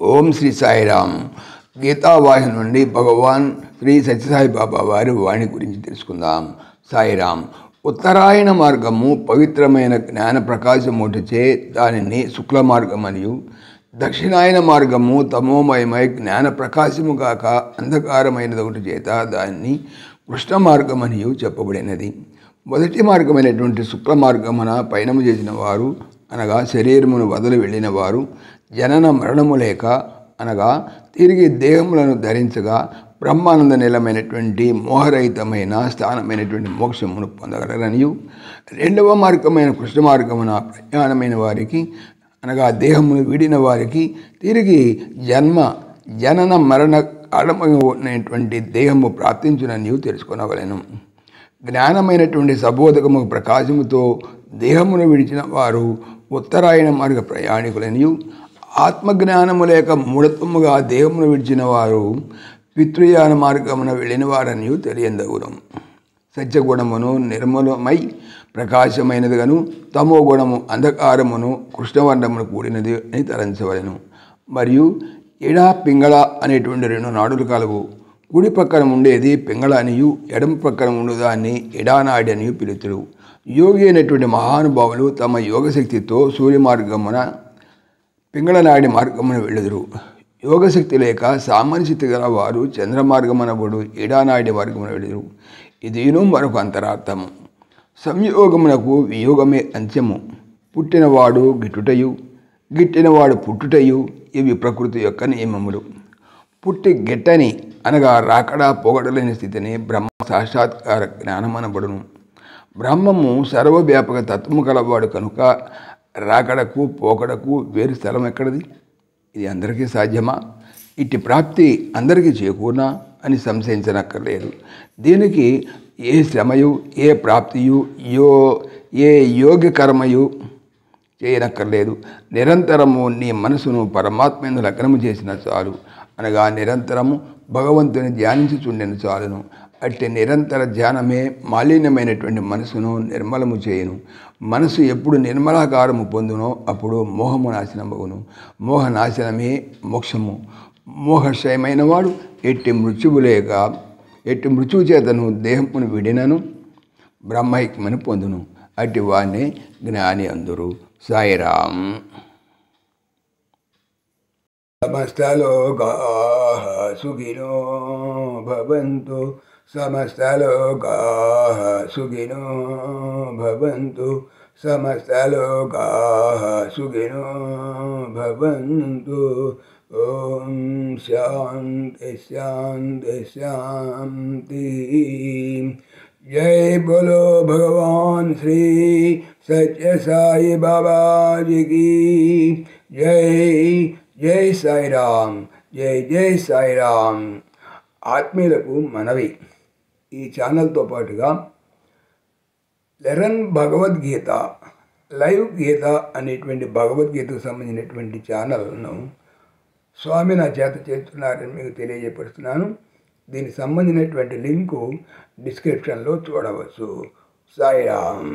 ఓం శ్రీ సాయిరామ్. గీతావాహి నుండి భగవాన్ శ్రీ సత్యసాయి బాబా వారి వాణి గురించి తెలుసుకుందాం. సాయిరామ్. ఉత్తరాయణ మార్గము పవిత్రమైన జ్ఞాన ప్రకాశమూటచే దానిని శుక్ల మార్గం మరియు దక్షిణాయన మార్గము తమోమయమై జ్ఞాన ప్రకాశము కాక అంధకారమైనది ఒకటి చేత దానిని కృష్ణ మార్గమనియు చెప్పబడినది. మొదటి మార్గమైనటువంటి శుక్ల మార్గమున పయనము చేసిన వారు అనగా శరీరమును వదిలి వెళ్ళిన వారు జనన మరణము లేక అనగా తిరిగి దేహములను ధరించగా బ్రహ్మానంద నిలమైనటువంటి మోహరహితమైన స్థానమైనటువంటి మోక్షమును పొందగలరనియు, రెండవ మార్గమైన కృష్ణ మార్గమున ప్రయాణమైన వారికి అనగా దేహమును విడిన వారికి తిరిగి జనన మరణ కారణమైనటువంటి దేహము ప్రాప్తించుననియు తెలుసుకొనవలెను. జ్ఞానమైనటువంటి సబోధకము ప్రకాశముతో దేహమును విడిచిన వారు ఉత్తరాయణ మార్గ ప్రయాణికులనియు, ఆత్మజ్ఞానము లేక మూఢత్వముగా దేహమును విడిచిన వారు పితృయాన మార్గమున వెళ్ళిన వారనియు తెలియందగును. సత్యగుణమును నిర్మలమై ప్రకాశమైనదిగాను, తమో గుణము అంధకారమును కృష్ణవర్ణమును కూడినది అని తలంచవలెను. మరియు ఎడ పింగళ అనేటువంటి రెండు నాడులు కలవు. కుడి పక్కన ఉండేది పింగళ అనియు, ఎడమ పక్కన ఉండేదాన్ని ఎడానాడి అనియు పిలుతురు. యోగి అయినటువంటి మహానుభావులు తమ యోగశక్తితో సూర్య మార్గమున పింగళనాడి మార్గమున వెళ్ళుదురు. యోగశక్తి లేక సామాన్య శక్తి గల వారు చంద్ర మార్గమునబడు ఎడానాడి మార్గమున వెళ్ళుదురు. ఇదిను మరొక అంతరార్థము. సంయోగమునకు వియోగమే అంత్యము. పుట్టినవాడు గిట్టుటయు, గిట్టినవాడు పుట్టుటయు ఇవి ప్రకృతి యొక్క నియమములు. పుట్టి గిట్టని అనగా రాకడా పోగడలేని స్థితిని బ్రహ్మ సాక్షాత్కార జ్ఞానమనబడును. బ్రహ్మము సర్వవ్యాపక తత్వము కలవాడు కనుక రాకడకు పోకడకు వేరు స్థలం ఎక్కడిది? ఇది అందరికీ సాధ్యమా? ఇట్టి ప్రాప్తి అందరికీ చేకూర్నా అని సంశయించనక్కర్లేదు. దీనికి ఏ శ్రమయు ఏ ప్రాప్తియు ఏ యోగ్య కర్మయు చేయనక్కర్లేదు. నిరంతరము నీ మనసును పరమాత్మను లగ్నము చేసిన చాలు, అనగా నిరంతరము భగవంతుని ధ్యానించుచుండెను చాలును. అట్టి నిరంతర ధ్యానమే మాలిన్యమైనటువంటి మనసును నిర్మలము చేయును. మనసు ఎప్పుడు నిర్మలాకారము పొందునో అప్పుడు మోహము నాశనమగును. మోహ నాశనమే మోక్షము. మోహక్షయమైన వాడు ఎట్టి మృత్యువు చేతను దేహమును విడినను బ్రహ్మైక్యమని పొందును. అట్టి వాణ్ణి జ్ఞాని అందురు. సాయిరామ్. సమస్తలోకాః సుఖినో భవంతు, సమస్తలోకాః సుఖినో భవంతు, సమస్తలోకాః సుఖినో భవంతు. ఓం శాంతి శాంతి శాంతి. జై బోలో భగవాన్ శ్రీ సత్య సాయి బాబాజీకి జై. జై సాయిరామ్. జై జై సాయిరామ్. ఆత్మీయులకు మనవి, ఈ ఛానల్తో పాటుగా లెరన్ భగవద్గీత లైవ్ గీత అనేటువంటి భగవద్గీతకు సంబంధించినటువంటి ఛానల్ను స్వామి నా చేత చేస్తున్నారని మీకు తెలియజేపరుస్తున్నాను. దీనికి సంబంధించినటువంటి లింకు డిస్క్రిప్షన్లో చూడవచ్చు. సాయిరామ్.